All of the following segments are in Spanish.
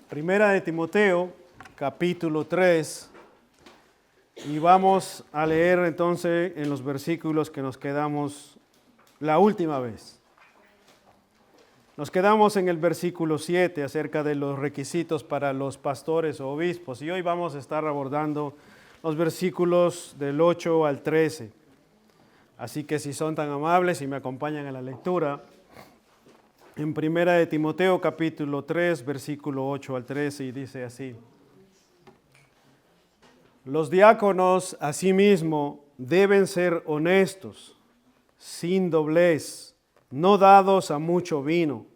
Primera de Timoteo, capítulo 3, y vamos a leer entonces en los versículos que nos quedamos la última vez. Nos quedamos en el versículo 7 acerca de los requisitos para los pastores o obispos, y hoy vamos a estar abordando los versículos del 8 al 13. Así que si son tan amables y me acompañan a la lectura, en Primera de Timoteo capítulo 3, versículo 8 al 13, y dice así: Los diáconos asimismo deben ser honestos, sin doblez, no dados a mucho vino,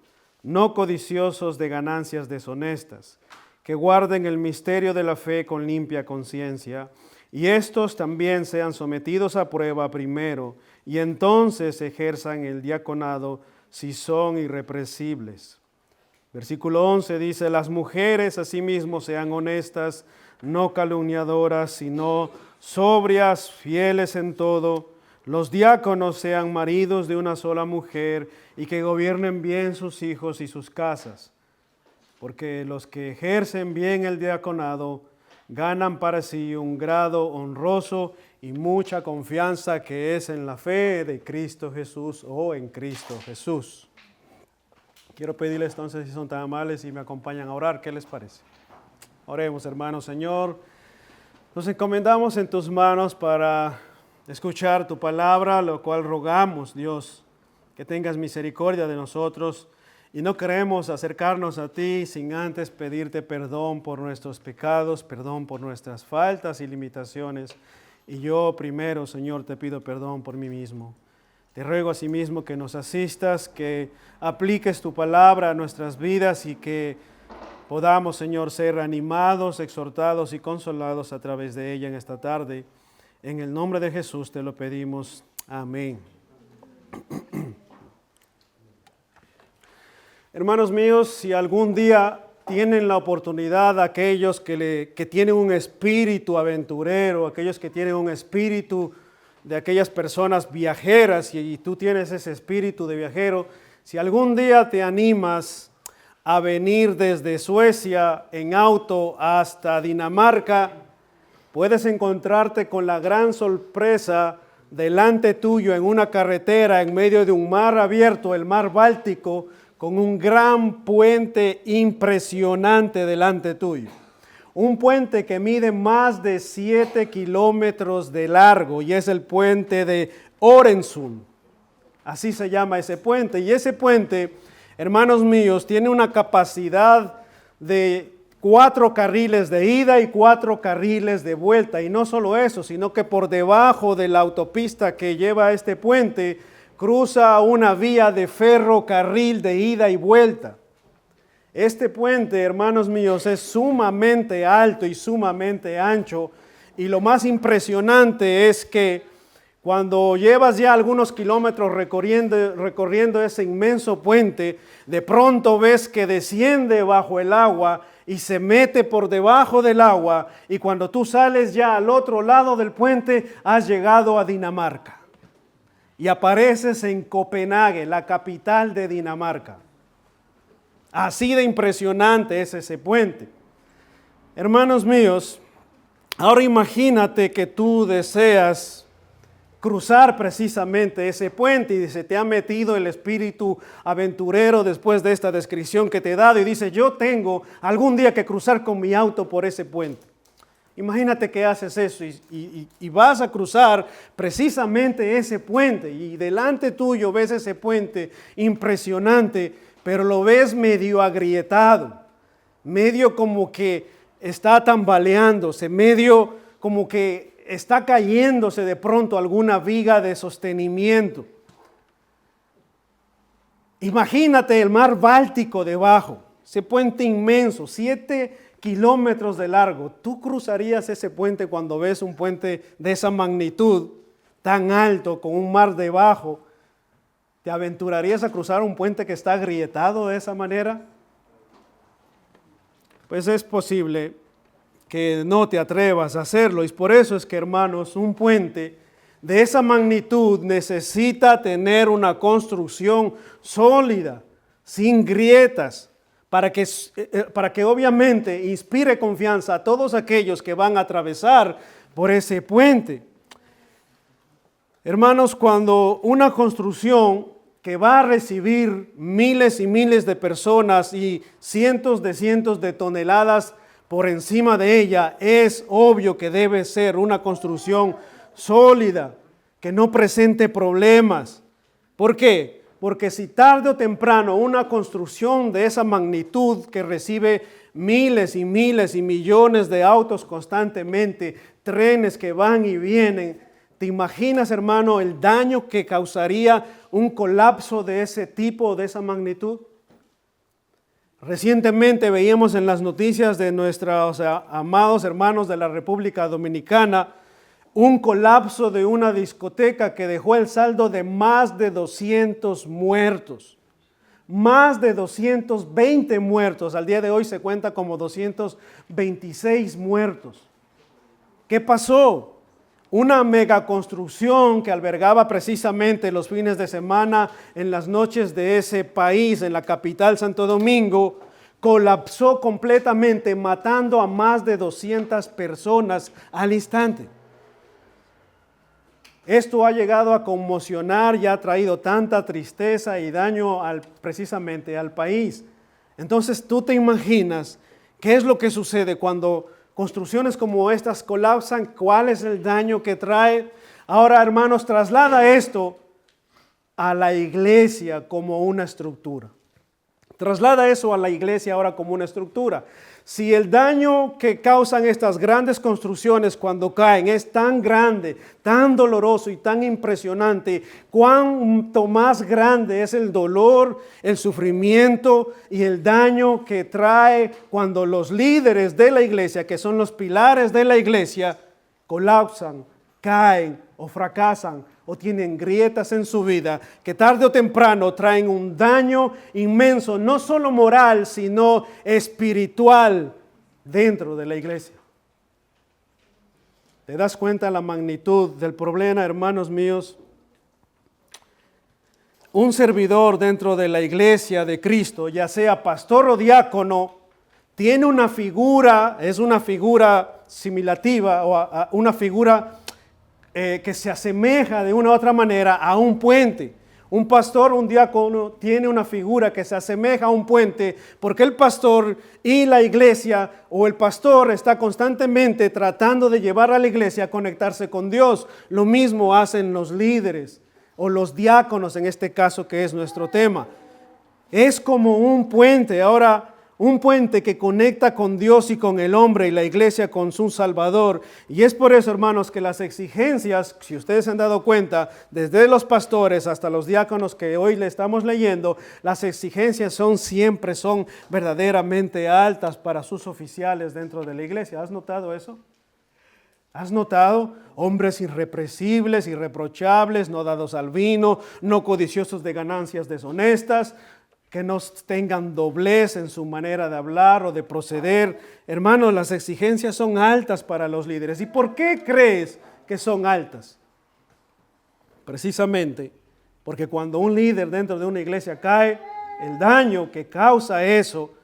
no codiciosos de ganancias deshonestas, que guarden el misterio de la fe con limpia conciencia, y estos también sean sometidos a prueba primero, y entonces ejerzan el diaconado si son irreprensibles. Versículo 11 dice: Las mujeres asimismo sean honestas, no calumniadoras, sino sobrias, fieles en todo. Los diáconos sean maridos de una sola mujer y que gobiernen bien sus hijos y sus casas, porque los que ejercen bien el diaconado ganan para sí un grado honroso y mucha confianza que es en la fe de Cristo Jesús o en Cristo Jesús. Quiero pedirles entonces, si son tan amables y me acompañan a orar, ¿qué les parece? Oremos, hermanos. Señor, nos encomendamos en tus manos para escuchar tu palabra, lo cual rogamos, Dios, que tengas misericordia de nosotros, y no queremos acercarnos a ti sin antes pedirte perdón por nuestros pecados, perdón por nuestras faltas y limitaciones. Y yo primero, Señor, te pido perdón por mí mismo. Te ruego asimismo que nos asistas, que apliques tu palabra a nuestras vidas y que podamos, Señor, ser animados, exhortados y consolados a través de ella en esta tarde. En el nombre de Jesús te lo pedimos. Amén. Hermanos míos, si algún día tienen la oportunidad, aquellos que tienen un espíritu aventurero, aquellos que tienen un espíritu de aquellas personas viajeras, y tú tienes ese espíritu de viajero, si algún día te animas a venir desde Suecia en auto hasta Dinamarca, puedes encontrarte con la gran sorpresa delante tuyo en una carretera en medio de un mar abierto, el mar Báltico, con un gran puente impresionante delante tuyo. Un puente que mide más de 7 kilómetros de largo, y es el puente de Øresund. Así se llama ese puente. Y ese puente, hermanos míos, tiene una capacidad de 4 carriles de ida y 4 carriles de vuelta. Y no solo eso, sino que por debajo de la autopista que lleva a este puente, cruza una vía de ferrocarril de ida y vuelta. Este puente, hermanos míos, es sumamente alto y sumamente ancho, y lo más impresionante es que cuando llevas ya algunos kilómetros recorriendo ese inmenso puente, de pronto ves que desciende bajo el agua y se mete por debajo del agua, y cuando tú sales ya al otro lado del puente, has llegado a Dinamarca. Y apareces en Copenhague, la capital de Dinamarca. Así de impresionante es ese puente. Hermanos míos, ahora imagínate que tú deseas cruzar precisamente ese puente y se te ha metido el espíritu aventurero después de esta descripción que te he dado y dice: yo tengo algún día que cruzar con mi auto por ese puente. Imagínate que haces eso y vas a cruzar precisamente ese puente, y delante tuyo ves ese puente impresionante, pero lo ves medio agrietado, medio como que está tambaleándose, medio como que está cayéndose de pronto alguna viga de sostenimiento. Imagínate el mar Báltico debajo, ese puente inmenso, 7 kilómetros de largo. ¿Tú cruzarías ese puente cuando ves un puente de esa magnitud, tan alto, con un mar debajo? ¿Te aventurarías a cruzar un puente que está agrietado de esa manera? Pues es posible que no te atrevas a hacerlo, y por eso es que, hermanos, un puente de esa magnitud necesita tener una construcción sólida, sin grietas, para que obviamente inspire confianza a todos aquellos que van a atravesar por ese puente. Hermanos, cuando una construcción que va a recibir miles y miles de personas y cientos de toneladas por encima de ella, es obvio que debe ser una construcción sólida, que no presente problemas. ¿Por qué? Porque si tarde o temprano una construcción de esa magnitud que recibe miles y miles y millones de autos constantemente, trenes que van y vienen, ¿te imaginas, hermano, el daño que causaría un colapso de ese tipo, de esa magnitud? Recientemente veíamos en las noticias de nuestros amados hermanos de la República Dominicana un colapso de una discoteca que dejó el saldo de más de 200 muertos. Más de 220 muertos. Al día de hoy se cuenta como 226 muertos. ¿Qué pasó? Una megaconstrucción que albergaba precisamente los fines de semana en las noches de ese país, en la capital Santo Domingo, colapsó completamente, matando a más de 200 personas al instante. Esto ha llegado a conmocionar y ha traído tanta tristeza y daño precisamente al país. Entonces tú te imaginas qué es lo que sucede cuando construcciones como estas colapsan, cuál es el daño que trae. Ahora, hermanos, traslada esto a la iglesia como una estructura. Traslada eso a la iglesia ahora como una estructura. Si el daño que causan estas grandes construcciones cuando caen es tan grande, tan doloroso y tan impresionante, cuánto más grande es el dolor, el sufrimiento y el daño que trae cuando los líderes de la iglesia, que son los pilares de la iglesia, colapsan, caen o fracasan o tienen grietas en su vida que tarde o temprano traen un daño inmenso, no solo moral, sino espiritual dentro de la iglesia. ¿Te das cuenta la magnitud del problema, hermanos míos? Un servidor dentro de la iglesia de Cristo, ya sea pastor o diácono, tiene una figura, es una figura similativa o una figura que se asemeja de una u otra manera a un puente. Un pastor, un diácono tiene una figura que se asemeja a un puente porque el pastor y la iglesia o el pastor está constantemente tratando de llevar a la iglesia a conectarse con Dios. Lo mismo hacen los líderes o los diáconos en este caso que es nuestro tema. Es como un puente. Ahora, un puente que conecta con Dios y con el hombre y la iglesia con su Salvador. Y es por eso, hermanos, que las exigencias, si ustedes se han dado cuenta, desde los pastores hasta los diáconos que hoy le estamos leyendo, las exigencias siempre son verdaderamente altas para sus oficiales dentro de la iglesia. ¿Has notado eso? ¿Has notado? Hombres irrepresibles, irreprochables, no dados al vino, no codiciosos de ganancias deshonestas, que no tengan doblez en su manera de hablar o de proceder. Hermanos, las exigencias son altas para los líderes. ¿Y por qué crees que son altas? Precisamente porque cuando un líder dentro de una iglesia cae, el daño que causa eso,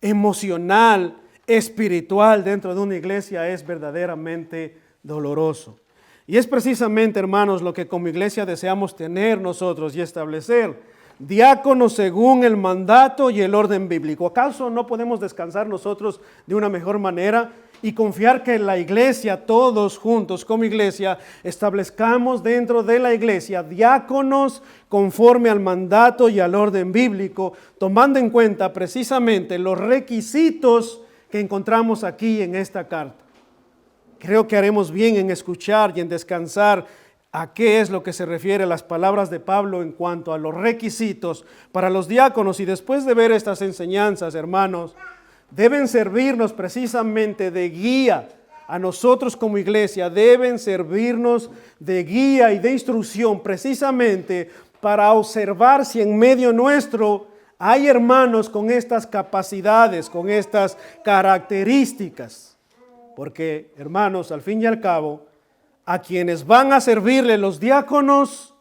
emocional, espiritual dentro de una iglesia es verdaderamente doloroso. Y es precisamente, hermanos, lo que como iglesia deseamos tener nosotros y establecer. Diáconos según el mandato y el orden bíblico. ¿Acaso no podemos descansar nosotros de una mejor manera y confiar que la iglesia, todos juntos como iglesia, establezcamos dentro de la iglesia diáconos conforme al mandato y al orden bíblico, tomando en cuenta precisamente los requisitos que encontramos aquí en esta carta? Creo que haremos bien en escuchar y en descansar a qué es lo que se refiere a las palabras de Pablo en cuanto a los requisitos para los diáconos. Y después de ver estas enseñanzas, hermanos, deben servirnos precisamente de guía a nosotros como iglesia, deben servirnos de guía y de instrucción precisamente para observar si en medio nuestro hay hermanos con estas capacidades, con estas características. Porque, hermanos, al fin y al cabo, a quienes van a servirle los diáconos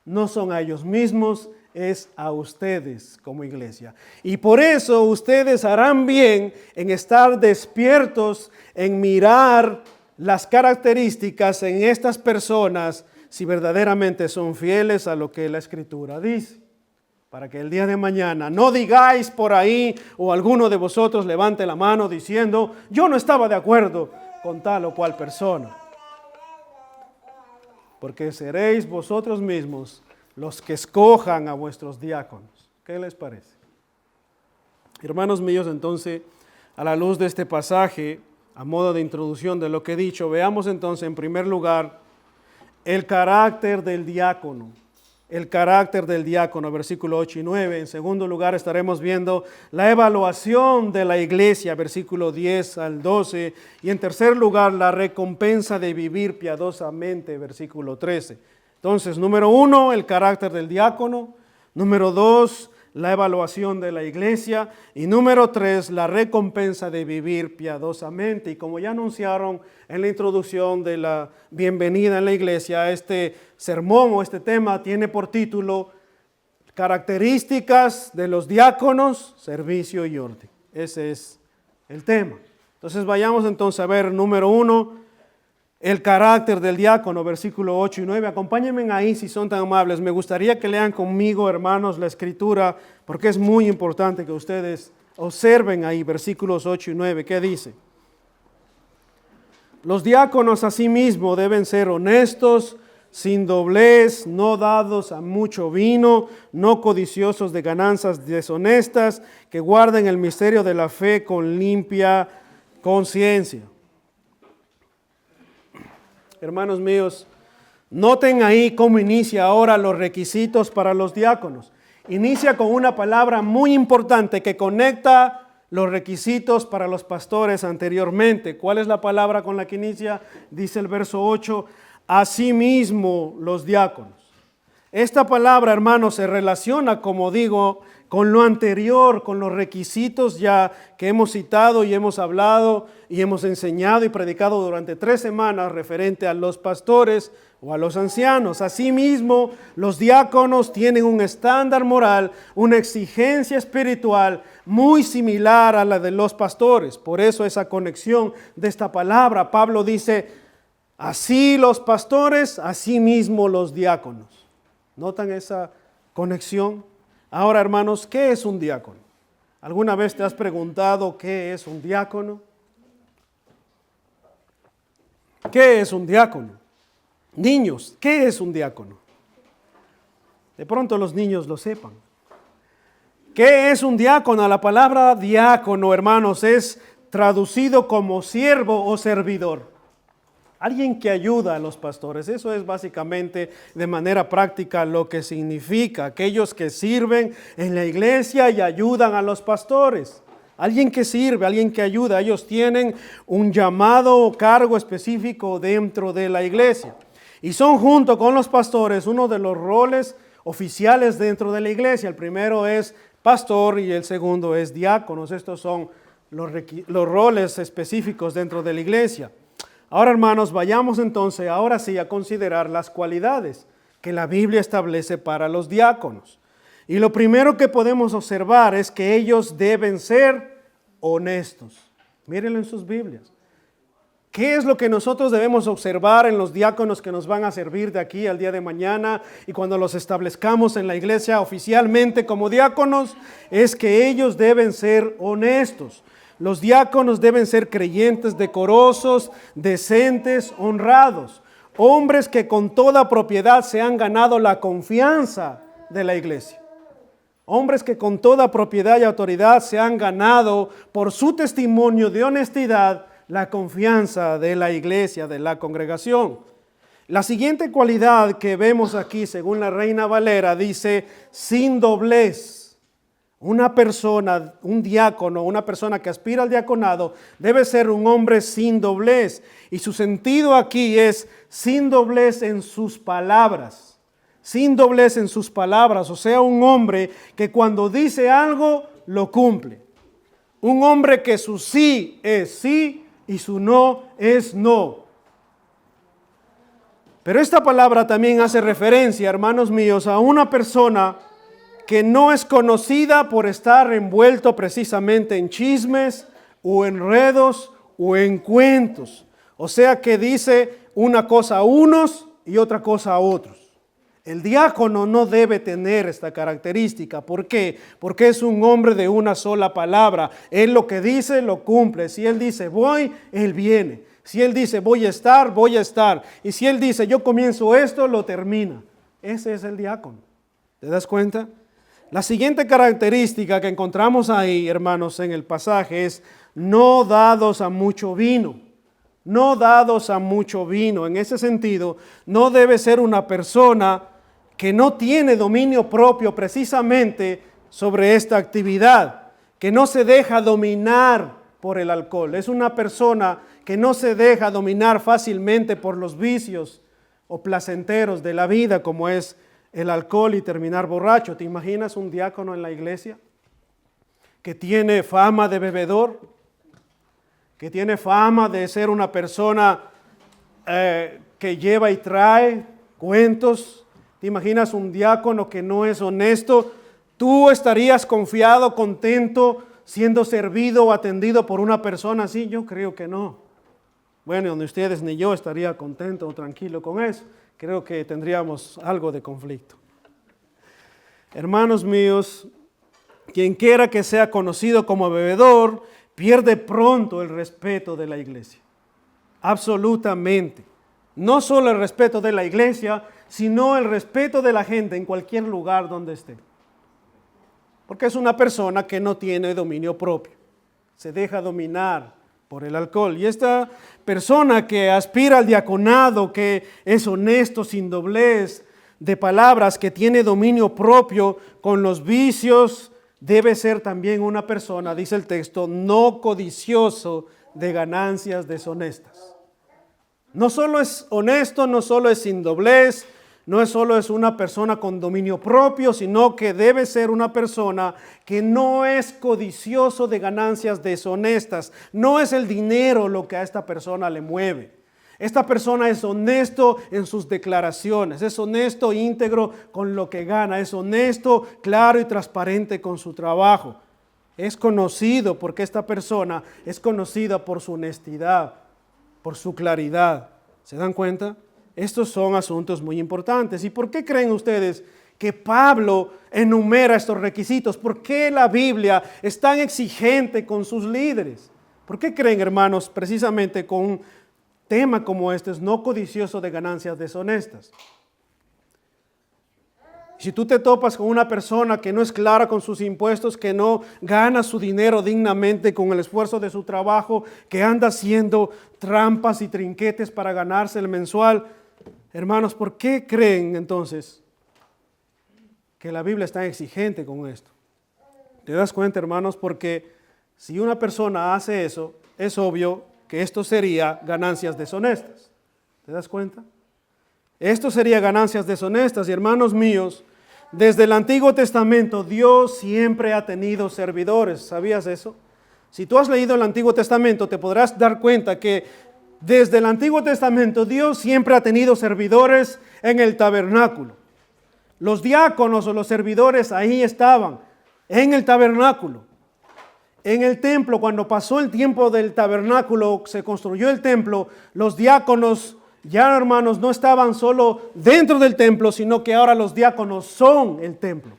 no son a ellos mismos, es a ustedes como iglesia. Y por eso ustedes harán bien en estar despiertos, en mirar las características en estas personas, si verdaderamente son fieles a lo que la Escritura dice. Para que el día de mañana no digáis por ahí o alguno de vosotros levante la mano diciendo, yo no estaba de acuerdo con tal o cual persona. Porque seréis vosotros mismos los que escojan a vuestros diáconos. ¿Qué les parece? Hermanos míos, entonces, a la luz de este pasaje, a modo de introducción de lo que he dicho, veamos entonces en primer lugar el carácter del diácono. El carácter del diácono, versículo 8 y 9. En segundo lugar estaremos viendo la evaluación de la iglesia, versículo 10 al 12. Y en tercer lugar, la recompensa de vivir piadosamente, versículo 13. Entonces, número 1, el carácter del diácono. Número 2, la evaluación de la iglesia. Y número 3, la recompensa de vivir piadosamente. Y como ya anunciaron en la introducción de la bienvenida en la iglesia, este sermón o este tema tiene por título Características de los diáconos, servicio y orden. Ese es el tema. Entonces vayamos entonces a ver número 1, el carácter del diácono, versículo 8 y 9. Acompáñenme ahí si son tan amables. Me gustaría que lean conmigo, hermanos, la escritura, porque es muy importante que ustedes observen ahí versículos 8 y 9. ¿Qué dice? Los diáconos asimismo deben ser honestos, sin doblez, no dados a mucho vino, no codiciosos de ganancias deshonestas, que guarden el misterio de la fe con limpia conciencia. Hermanos míos, noten ahí cómo inicia ahora los requisitos para los diáconos. Inicia con una palabra muy importante que conecta los requisitos para los pastores anteriormente. ¿Cuál es la palabra con la que inicia? Dice el verso 8, asimismo los diáconos. Esta palabra, hermanos, se relaciona, como digo, con lo anterior, con los requisitos ya que hemos citado y hemos hablado y hemos enseñado y predicado durante 3 semanas referente a los pastores o a los ancianos. Asimismo, los diáconos tienen un estándar moral, una exigencia espiritual muy similar a la de los pastores. Por eso esa conexión de esta palabra, Pablo dice, así los pastores, así mismo los diáconos. ¿Notan esa conexión? Ahora, hermanos, ¿qué es un diácono? ¿Alguna vez te has preguntado qué es un diácono? ¿Qué es un diácono? Niños, ¿qué es un diácono? De pronto los niños lo sepan. ¿Qué es un diácono? La palabra diácono, hermanos, es traducido como siervo o servidor. Alguien que ayuda a los pastores. Eso es básicamente de manera práctica lo que significa. Aquellos que sirven en la iglesia y ayudan a los pastores. Alguien que sirve, alguien que ayuda. Ellos tienen un llamado o cargo específico dentro de la iglesia. Y son junto con los pastores uno de los roles oficiales dentro de la iglesia. El primero es pastor y el segundo es diáconos. Estos son los roles específicos dentro de la iglesia. Ahora, hermanos, vayamos entonces, ahora sí, a considerar las cualidades que la Biblia establece para los diáconos. Y lo primero que podemos observar es que ellos deben ser honestos. Mírenlo en sus Biblias. ¿Qué es lo que nosotros debemos observar en los diáconos que nos van a servir de aquí al día de mañana y cuando los establezcamos en la iglesia oficialmente como diáconos? Es que ellos deben ser honestos. Los diáconos deben ser creyentes decorosos, decentes, honrados. Hombres que con toda propiedad se han ganado la confianza de la iglesia. Hombres que con toda propiedad y autoridad se han ganado por su testimonio de honestidad la confianza de la iglesia, de la congregación. La siguiente cualidad que vemos aquí, según la Reina Valera, dice sin doblez. Una persona, un diácono, una persona que aspira al diaconado debe ser un hombre sin doblez. Y su sentido aquí es sin doblez en sus palabras. Sin doblez en sus palabras. O sea, un hombre que cuando dice algo, lo cumple. Un hombre que su sí es sí y su no es no. Pero esta palabra también hace referencia, hermanos míos, a una persona que no es conocida por estar envuelto precisamente en chismes o enredos o en cuentos. O sea que dice una cosa a unos y otra cosa a otros. El diácono no debe tener esta característica. ¿Por qué? Porque es un hombre de una sola palabra. Él lo que dice, lo cumple. Si él dice voy, él viene. Si él dice voy a estar, voy a estar. Y si él dice yo comienzo esto, lo termina. Ese es el diácono. ¿Te das cuenta? La siguiente característica que encontramos ahí, hermanos, en el pasaje es no dados a mucho vino. No dados a mucho vino. En ese sentido, no debe ser una persona que no tiene dominio propio precisamente sobre esta actividad, que no se deja dominar por el alcohol. Es una persona que no se deja dominar fácilmente por los vicios o placenteros de la vida, como es el alcohol y terminar borracho. ¿Te imaginas un diácono en la iglesia que tiene fama de bebedor, que tiene fama de ser una persona que lleva y trae cuentos? ¿Te imaginas un diácono que no es honesto? ¿Tú estarías confiado, contento, siendo servido o atendido por una persona así? Yo creo que no. Bueno, ni ustedes ni yo estaría contento o tranquilo con eso. Creo que tendríamos algo de conflicto. Hermanos míos, quien quiera que sea conocido como bebedor, pierde pronto el respeto de la iglesia. Absolutamente. No solo el respeto de la iglesia, sino el respeto de la gente en cualquier lugar donde esté. Porque es una persona que no tiene dominio propio. Se deja dominar por el alcohol. Y esta persona que aspira al diaconado, que es honesto, sin doblez de palabras, que tiene dominio propio con los vicios, debe ser también una persona, dice el texto, no codicioso de ganancias deshonestas. No solo es honesto, no solo es sin doblez, no solo es una persona con dominio propio, sino que debe ser una persona que no es codicioso de ganancias deshonestas. No es el dinero lo que a esta persona le mueve. Esta persona es honesto en sus declaraciones, es honesto, íntegro con lo que gana, es honesto, claro y transparente con su trabajo. Es conocido porque esta persona es conocida por su honestidad, por su claridad. ¿Se dan cuenta? Estos son asuntos muy importantes. ¿Y por qué creen ustedes que Pablo enumera estos requisitos? ¿Por qué la Biblia es tan exigente con sus líderes? ¿Por qué creen, hermanos, precisamente con un tema como este, es no codicioso de ganancias deshonestas? Si tú te topas con una persona que no es clara con sus impuestos, que no gana su dinero dignamente con el esfuerzo de su trabajo, que anda haciendo trampas y trinquetes para ganarse el mensual, hermanos, ¿por qué creen entonces que la Biblia es tan exigente con esto? ¿Te das cuenta, hermanos? Porque si una persona hace eso, es obvio que esto sería ganancias deshonestas. ¿Te das cuenta? Esto sería ganancias deshonestas. Y hermanos míos, desde el Antiguo Testamento Dios siempre ha tenido servidores. ¿Sabías eso? Si tú has leído el Antiguo Testamento, te podrás dar cuenta que desde el Antiguo Testamento Dios siempre ha tenido servidores en el tabernáculo. Los diáconos o los servidores ahí estaban, en el tabernáculo. En el templo, cuando pasó el tiempo del tabernáculo, se construyó el templo, los diáconos, ya hermanos, no estaban solo dentro del templo, sino que ahora los diáconos son el templo.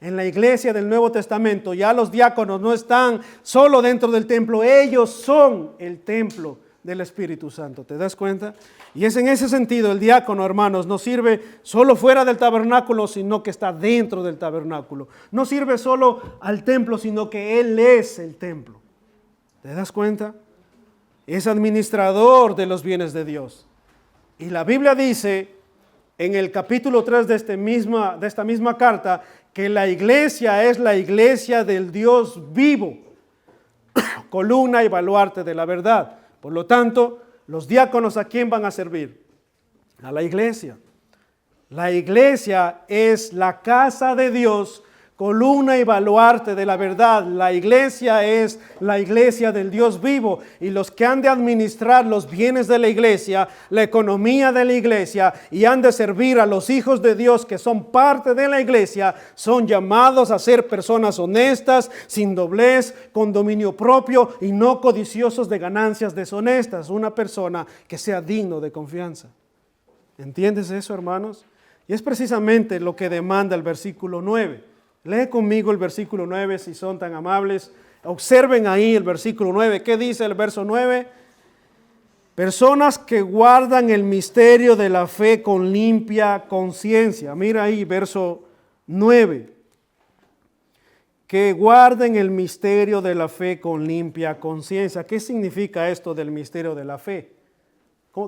En la iglesia del Nuevo Testamento, ya los diáconos no están solo dentro del templo, ellos son el templo del Espíritu Santo. ¿Te das cuenta? Y es en ese sentido el diácono, hermanos, no sirve solo fuera del tabernáculo, sino que está dentro del tabernáculo. No sirve solo al templo, sino que él es el templo. ¿Te das cuenta? Es administrador de los bienes de Dios. Y la Biblia dice en el capítulo 3 de esta misma carta que la iglesia es la iglesia del Dios vivo, columna y baluarte de la verdad. Por lo tanto, los diáconos, ¿a quién van a servir? A la iglesia. La iglesia es la casa de Dios columna y baluarte de la verdad. La iglesia es la iglesia del Dios vivo, y los que han de administrar los bienes de la iglesia, la economía de la iglesia, y han de servir a los hijos de Dios que son parte de la iglesia, son llamados a ser personas honestas, sin doblez, con dominio propio y no codiciosos de ganancias deshonestas. Una persona que sea digno de confianza. ¿Entiendes eso, hermanos? Y es precisamente lo que demanda el versículo 9. Lee conmigo el versículo 9, si son tan amables. Observen ahí el versículo 9. ¿Qué dice el verso 9? Personas que guardan el misterio de la fe con limpia conciencia. Mira ahí, verso 9. Que guarden el misterio de la fe con limpia conciencia. ¿Qué significa esto del misterio de la fe?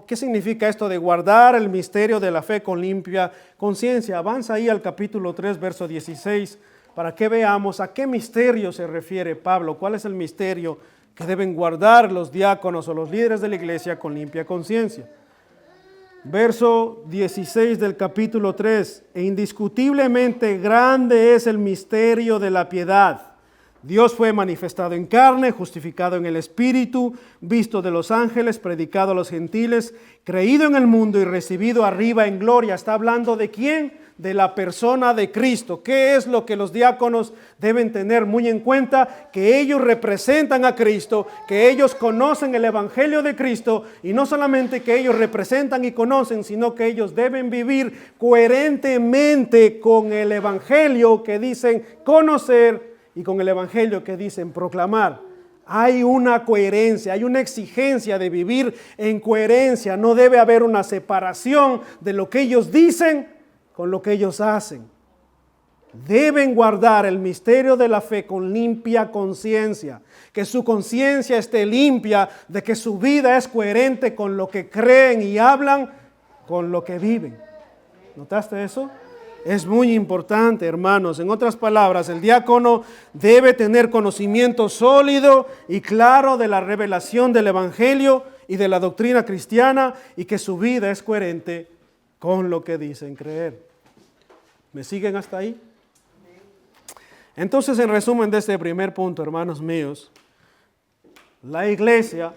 ¿Qué significa esto de guardar el misterio de la fe con limpia conciencia? Avanza ahí al capítulo 3, verso 16, para que veamos a qué misterio se refiere Pablo. ¿Cuál es el misterio que deben guardar los diáconos o los líderes de la iglesia con limpia conciencia? Verso 16 del capítulo 3. E indiscutiblemente grande es el misterio de la piedad. Dios fue manifestado en carne, justificado en el Espíritu, visto de los ángeles, predicado a los gentiles, creído en el mundo y recibido arriba en gloria. ¿Está hablando de quién? De la persona de Cristo. ¿Qué es lo que los diáconos deben tener muy en cuenta? Que ellos representan a Cristo, que ellos conocen el Evangelio de Cristo, y no solamente que ellos representan y conocen, sino que ellos deben vivir coherentemente con el Evangelio que dicen conocer y con el Evangelio que dicen proclamar. Hay una coherencia, hay una exigencia de vivir en coherencia. No debe haber una separación de lo que ellos dicen con lo que ellos hacen. Deben guardar el misterio de la fe con limpia conciencia. Que su conciencia esté limpia, de que su vida es coherente con lo que creen y hablan, con lo que viven. ¿Notaste eso? Es muy importante, hermanos. En otras palabras, el diácono debe tener conocimiento sólido y claro de la revelación del Evangelio y de la doctrina cristiana, y que su vida es coherente con lo que dicen creer. ¿Me siguen hasta ahí? Entonces, en resumen de este primer punto, hermanos míos, la iglesia,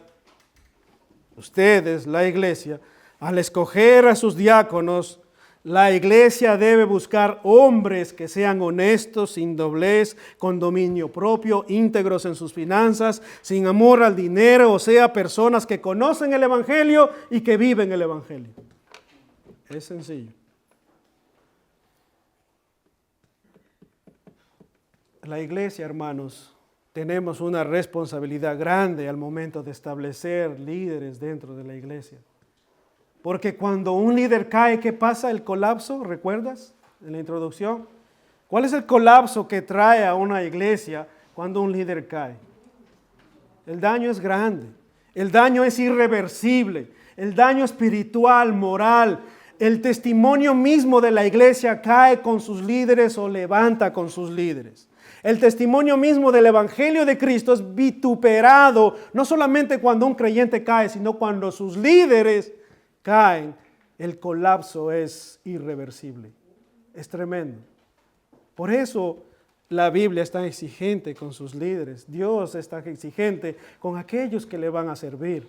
ustedes, la iglesia, al escoger a sus diáconos, la iglesia debe buscar hombres que sean honestos, sin doblez, con dominio propio, íntegros en sus finanzas, sin amor al dinero, o sea, personas que conocen el Evangelio y que viven el Evangelio. Es sencillo. La iglesia, hermanos, tenemos una responsabilidad grande al momento de establecer líderes dentro de la iglesia. Porque cuando un líder cae, ¿qué pasa? El colapso, ¿recuerdas en la introducción? ¿Cuál es el colapso que trae a una iglesia cuando un líder cae? El daño es grande, el daño es irreversible, el daño espiritual, moral. El testimonio mismo de la iglesia cae con sus líderes o levanta con sus líderes. El testimonio mismo del Evangelio de Cristo es vituperado, no solamente cuando un creyente cae, sino cuando sus líderes caen. El colapso es irreversible. Es tremendo. Por eso la Biblia es tan exigente con sus líderes. Dios es tan exigente con aquellos que le van a servir.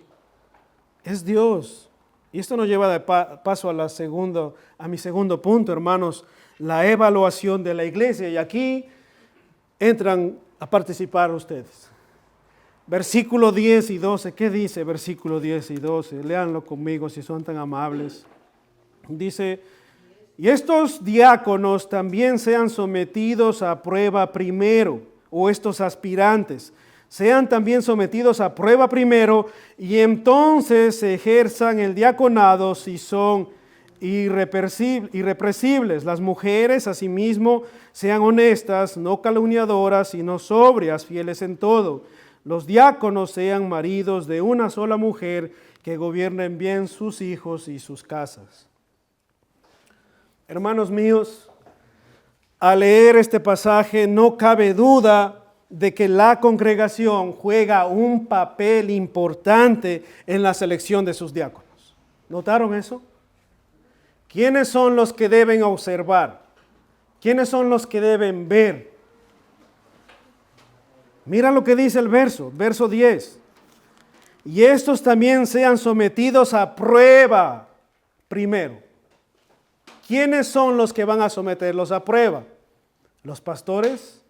Es Dios. Y esto nos lleva de paso a mi segundo punto, hermanos, la evaluación de la iglesia. Y aquí entran a participar ustedes. Versículo 10 y 12, ¿qué dice versículo 10 y 12? Léanlo conmigo si son tan amables. Dice, y estos diáconos también sean sometidos a prueba primero, o estos aspirantes, sean también sometidos a prueba primero, y entonces ejerzan el diaconado si son irrepresibles. Las mujeres asimismo sean honestas, no calumniadoras, sino sobrias, fieles en todo. Los diáconos sean maridos de una sola mujer, que gobiernen bien sus hijos y sus casas. Hermanos míos, al leer este pasaje no cabe duda de que la congregación juega un papel importante en la selección de sus diáconos. ¿Notaron eso? ¿Quiénes son los que deben observar? ¿Quiénes son los que deben ver? Mira lo que dice el verso 10. Y estos también sean sometidos a prueba primero. ¿Quiénes son los que van a someterlos a prueba? Los pastores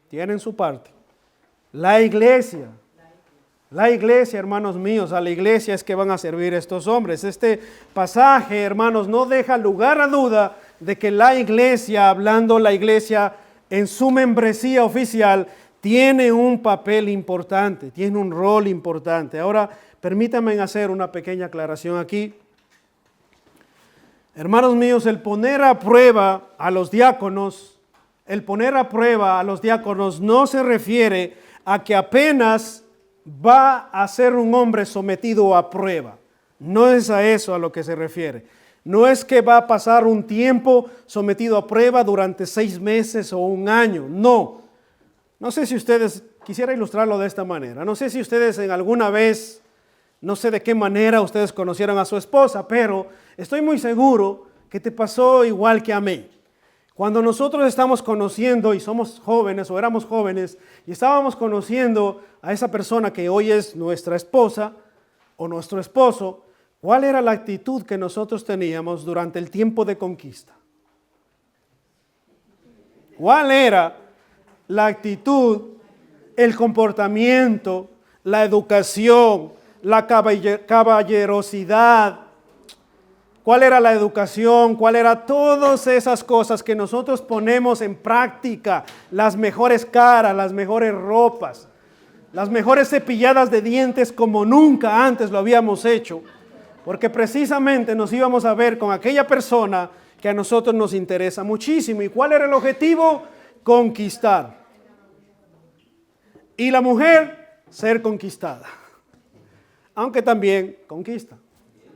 tienen su parte. La iglesia, hermanos míos, a la iglesia es que van a servir estos hombres. Este pasaje, hermanos, no deja lugar a duda de que la iglesia, hablando la iglesia en su membresía oficial, tiene un papel importante, tiene un rol importante. Ahora, permítanme hacer una pequeña aclaración aquí. Hermanos míos, el poner a prueba a los diáconos no se refiere a que apenas va a ser un hombre sometido a prueba. No es a eso a lo que se refiere. No es que va a pasar un tiempo sometido a prueba durante 6 meses o un año. No. No sé si ustedes, quisiera ilustrarlo de esta manera. No sé si ustedes en alguna vez, no sé de qué manera ustedes conocieron a su esposa, pero estoy muy seguro que te pasó igual que a mí. Cuando nosotros estamos conociendo y somos jóvenes o éramos jóvenes y estábamos conociendo a esa persona que hoy es nuestra esposa o nuestro esposo, ¿cuál era la actitud que nosotros teníamos durante el tiempo de conquista? ¿Cuál era la actitud, el comportamiento, la educación, la caballerosidad? ¿Cuál era la educación? ¿Cuál era todas esas cosas que nosotros ponemos en práctica? Las mejores caras, las mejores ropas, las mejores cepilladas de dientes como nunca antes lo habíamos hecho. Porque precisamente nos íbamos a ver con aquella persona que a nosotros nos interesa muchísimo. ¿Y cuál era el objetivo? Conquistar. Y la mujer, ser conquistada. Aunque también conquista.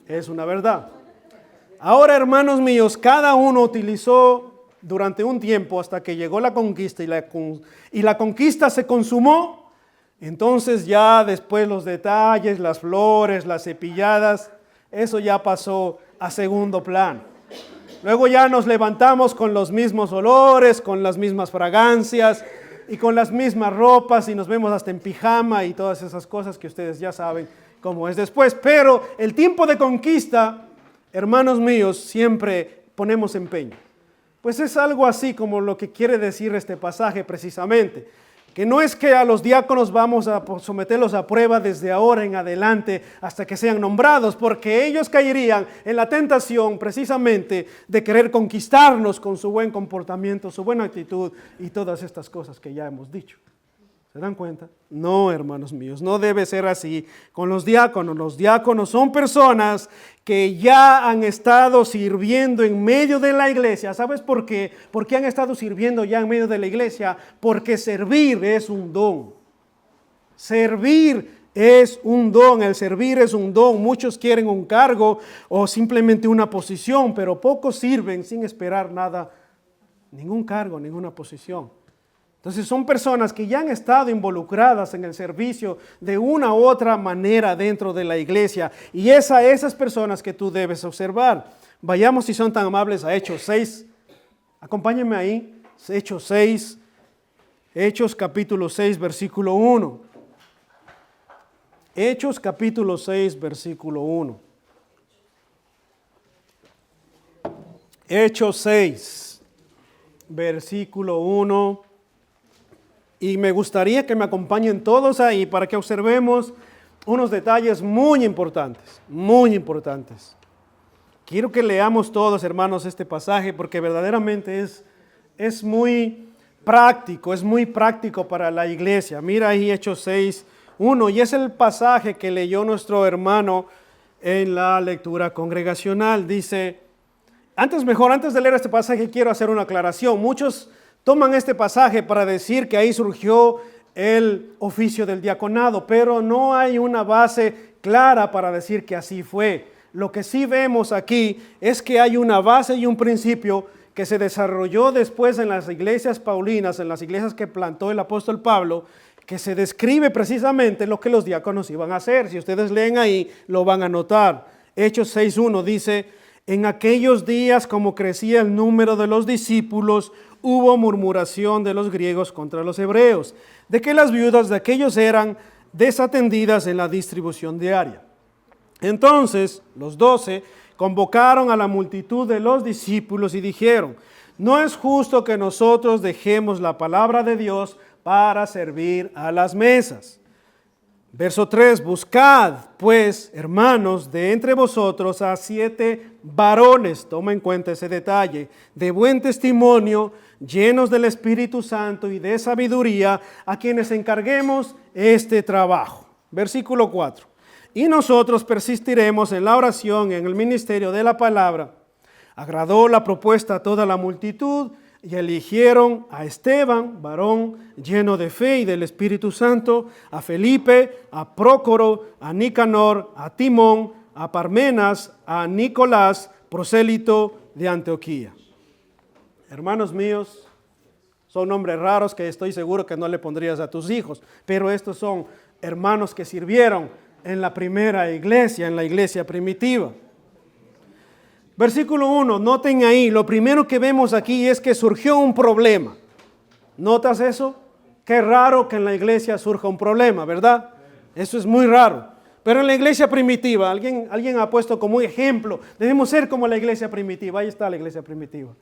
Es una verdad. Ahora, hermanos míos, cada uno utilizó durante un tiempo hasta que llegó la conquista y la conquista se consumó. Entonces ya después los detalles, las flores, las cepilladas, eso ya pasó a segundo plano. Luego ya nos levantamos con los mismos olores, con las mismas fragancias y con las mismas ropas y nos vemos hasta en pijama y todas esas cosas que ustedes ya saben cómo es después. Pero el tiempo de conquista, hermanos míos, siempre ponemos empeño. Pues es algo así como lo que quiere decir este pasaje precisamente. Que no es que a los diáconos vamos a someterlos a prueba desde ahora en adelante hasta que sean nombrados, porque ellos caerían en la tentación precisamente de querer conquistarnos con su buen comportamiento, su buena actitud y todas estas cosas que ya hemos dicho. ¿Se dan cuenta? No, hermanos míos, no debe ser así con los diáconos. Los diáconos son personas que ya han estado sirviendo en medio de la iglesia. ¿Sabes por qué? ¿Por qué han estado sirviendo ya en medio de la iglesia? Porque servir es un don. Servir es un don, el servir es un don. Muchos quieren un cargo o simplemente una posición, pero pocos sirven sin esperar nada, ningún cargo, ninguna posición. Entonces son personas que ya han estado involucradas en el servicio de una u otra manera dentro de la iglesia. Y esas personas que tú debes observar. Vayamos, si son tan amables, a Hechos 6. Acompáñenme ahí. Hechos 6. Hechos capítulo 6, versículo 1. Hechos capítulo 6, versículo 1. Hechos 6, versículo 1. Y me gustaría que me acompañen todos ahí para que observemos unos detalles muy importantes, muy importantes. Quiero que leamos todos, hermanos, este pasaje porque verdaderamente es muy práctico para la iglesia. Mira ahí Hechos 6, 1, y es el pasaje que leyó nuestro hermano en la lectura congregacional. Dice, antes de leer este pasaje quiero hacer una aclaración. Muchos toman este pasaje para decir que ahí surgió el oficio del diaconado, pero no hay una base clara para decir que así fue. Lo que sí vemos aquí es que hay una base y un principio que se desarrolló después en las iglesias paulinas, en las iglesias que plantó el apóstol Pablo, que se describe precisamente lo que los diáconos iban a hacer. Si ustedes leen ahí, lo van a notar. Hechos 6.1 dice, En aquellos días, como crecía el número de los discípulos, hubo murmuración de los griegos contra los hebreos, de que las viudas de aquellos eran desatendidas en la distribución diaria. Entonces los 12 convocaron a la multitud de los discípulos y dijeron: no es justo que nosotros dejemos la palabra de Dios para servir a las mesas. Verso 3, buscad pues, hermanos, de entre vosotros a 7 varones, toma en cuenta ese detalle, de buen testimonio, llenos del Espíritu Santo y de sabiduría, a quienes encarguemos este trabajo. Versículo 4, y nosotros persistiremos en la oración y en el ministerio de la palabra. Agradó la propuesta a toda la multitud y eligieron a Esteban, varón lleno de fe y del Espíritu Santo, a Felipe, a Prócoro, a Nicanor, a Timón, a Parmenas, a Nicolás, prosélito de Antioquía. Hermanos míos, son nombres raros que estoy seguro que no le pondrías a tus hijos, pero estos son hermanos que sirvieron en la primera iglesia, en la iglesia primitiva. Versículo 1, noten ahí, lo primero que vemos aquí es que surgió un problema. ¿Notas eso? Qué raro que en la iglesia surja un problema, ¿verdad? Eso es muy raro. Pero en la iglesia primitiva, alguien ha puesto como ejemplo, debemos ser como la iglesia primitiva. Ahí está la iglesia primitiva.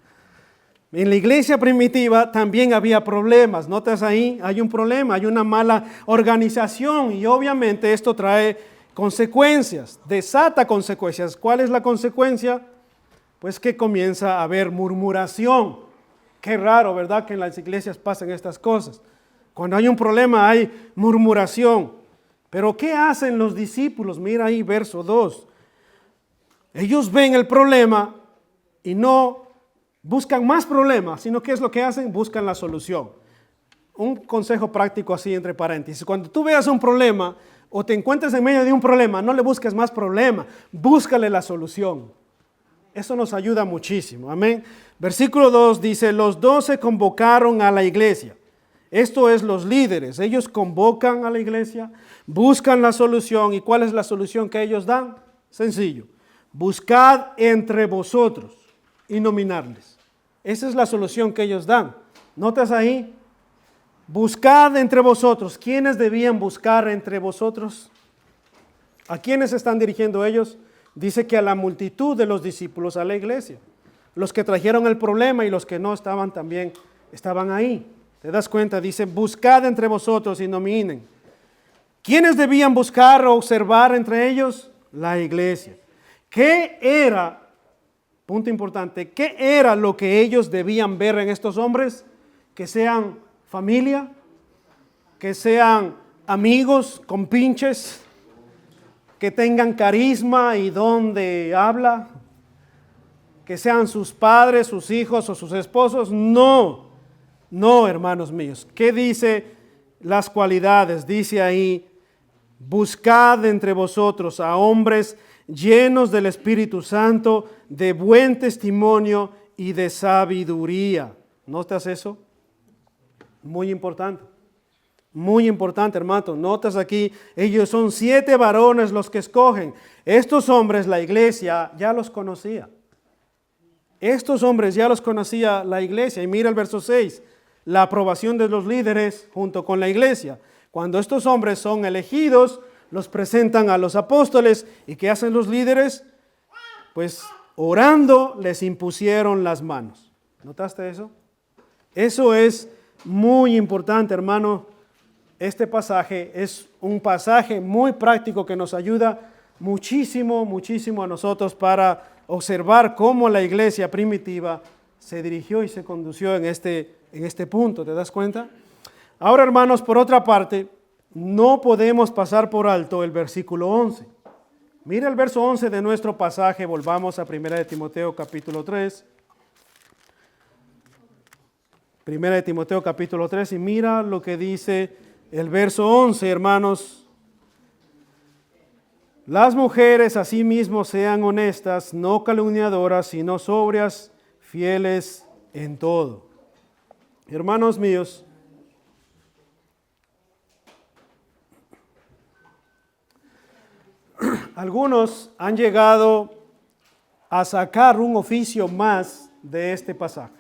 En la iglesia primitiva también había problemas. ¿Notas ahí? Hay un problema, hay una mala organización y obviamente esto trae consecuencias, desata consecuencias. ¿Cuál es la consecuencia? Pues que comienza a haber murmuración. Qué raro, ¿verdad? Que en las iglesias pasen estas cosas. Cuando hay un problema hay murmuración. Pero ¿qué hacen los discípulos? Mira ahí verso 2. Ellos ven el problema y no buscan más problemas, sino ¿qué es lo que hacen? Buscan la solución. Un consejo práctico así entre paréntesis. Cuando tú veas un problema o te encuentres en medio de un problema, no le busques más problema, búscale la solución. Eso nos ayuda muchísimo, amén. Versículo 2 dice, los 12 convocaron a la iglesia. Esto es los líderes, ellos convocan a la iglesia, buscan la solución. ¿Y cuál es la solución que ellos dan? Sencillo, buscad entre vosotros y nominarles. Esa es la solución que ellos dan. ¿Notas ahí? Buscad entre vosotros. ¿Quiénes debían buscar entre vosotros? ¿A quiénes están dirigiendo ellos? Dice que a la multitud de los discípulos, a la iglesia. Los que trajeron el problema y los que no estaban también estaban ahí. ¿Te das cuenta? Dice, buscad entre vosotros y nominen. ¿Quiénes debían buscar o observar entre ellos? La iglesia. ¿Qué era, punto importante, qué era lo que ellos debían ver en estos hombres? Que sean familia, que sean amigos, compinches, que tengan carisma y don de habla, que sean sus padres, sus hijos o sus esposos. No, hermanos míos. ¿Qué dice las cualidades? Dice ahí, buscad entre vosotros a hombres llenos del Espíritu Santo, de buen testimonio y de sabiduría. ¿Notas eso? Muy importante. Muy importante, hermano. Notas aquí, ellos son 7 varones los que escogen. Estos hombres la iglesia ya los conocía. Estos hombres ya los conocía la iglesia. Y mira el verso 6, la aprobación de los líderes junto con la iglesia. Cuando estos hombres son elegidos, los presentan a los apóstoles. ¿Y qué hacen los líderes? Pues orando les impusieron las manos. ¿Notaste eso? Eso es muy importante, hermano. Este pasaje es un pasaje muy práctico que nos ayuda muchísimo, muchísimo a nosotros para observar cómo la iglesia primitiva se dirigió y se condució en este punto. ¿Te das cuenta? Ahora, hermanos, por otra parte, no podemos pasar por alto el versículo 11. Mira el verso 11 de nuestro pasaje. Volvamos a 1 de Timoteo capítulo 3. 1 de Timoteo capítulo 3 y mira lo que dice el verso 11, hermanos. Las mujeres asimismo sean honestas, no calumniadoras, sino sobrias, fieles en todo. Hermanos míos, algunos han llegado a sacar un oficio más de este pasaje.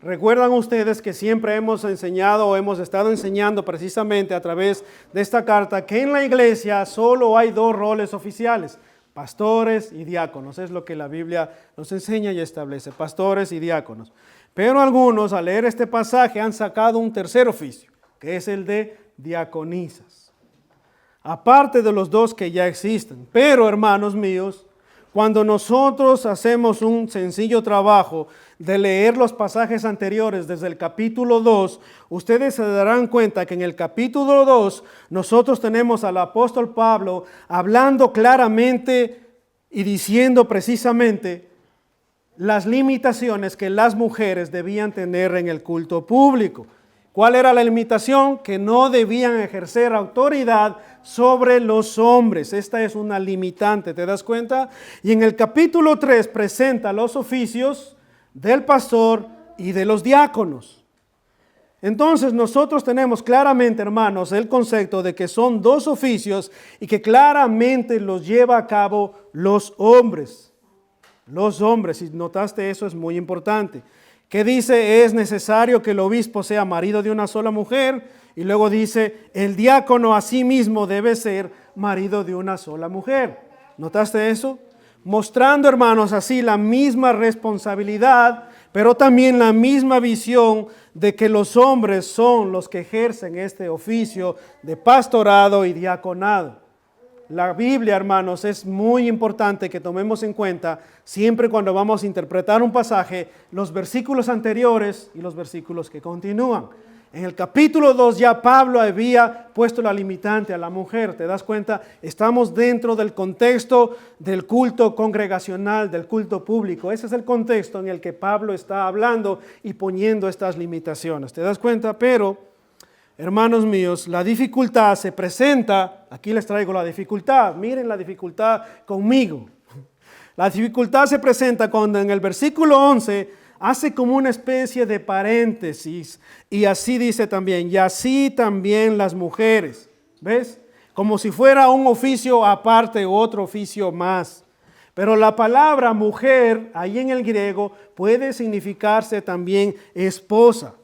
Recuerdan ustedes que siempre hemos enseñado o hemos estado enseñando precisamente a través de esta carta que en la iglesia solo hay dos roles oficiales, pastores y diáconos. Es lo que la Biblia nos enseña y establece, pastores y diáconos. Pero algunos al leer este pasaje han sacado un tercer oficio, que es el de diaconisas. Aparte de los dos que ya existen. Pero, hermanos míos, cuando nosotros hacemos un sencillo trabajo de leer los pasajes anteriores desde el capítulo 2, ustedes se darán cuenta que en el capítulo 2 nosotros tenemos al apóstol Pablo hablando claramente y diciendo precisamente las limitaciones que las mujeres debían tener en el culto público. ¿Cuál era la limitación? Que no debían ejercer autoridad sobre los hombres. Esta es una limitante, ¿te das cuenta? Y en el capítulo 3 presenta los oficios del pastor y de los diáconos. Entonces nosotros tenemos claramente, hermanos, el concepto de que son dos oficios y que claramente los lleva a cabo los hombres. Los hombres, si notaste eso, es muy importante. Que dice, es necesario que el obispo sea marido de una sola mujer, y luego dice, el diácono asimismo debe ser marido de una sola mujer. ¿Notaste eso? Mostrando, hermanos, así la misma responsabilidad, pero también la misma visión de que los hombres son los que ejercen este oficio de pastorado y diaconado. La Biblia, hermanos, es muy importante que tomemos en cuenta siempre cuando vamos a interpretar un pasaje, los versículos anteriores y los versículos que continúan. En el capítulo 2 ya Pablo había puesto la limitante a la mujer, ¿te das cuenta? Estamos dentro del contexto del culto congregacional, del culto público. Ese es el contexto en el que Pablo está hablando y poniendo estas limitaciones, ¿te das cuenta? Pero, hermanos míos, la dificultad se presenta, aquí les traigo la dificultad, miren la dificultad conmigo. La dificultad se presenta cuando en el versículo 11 hace como una especie de paréntesis y así dice también, y así también las mujeres, ¿ves? Como si fuera un oficio aparte u otro oficio más. Pero la palabra mujer, ahí en el griego, puede significarse también esposa.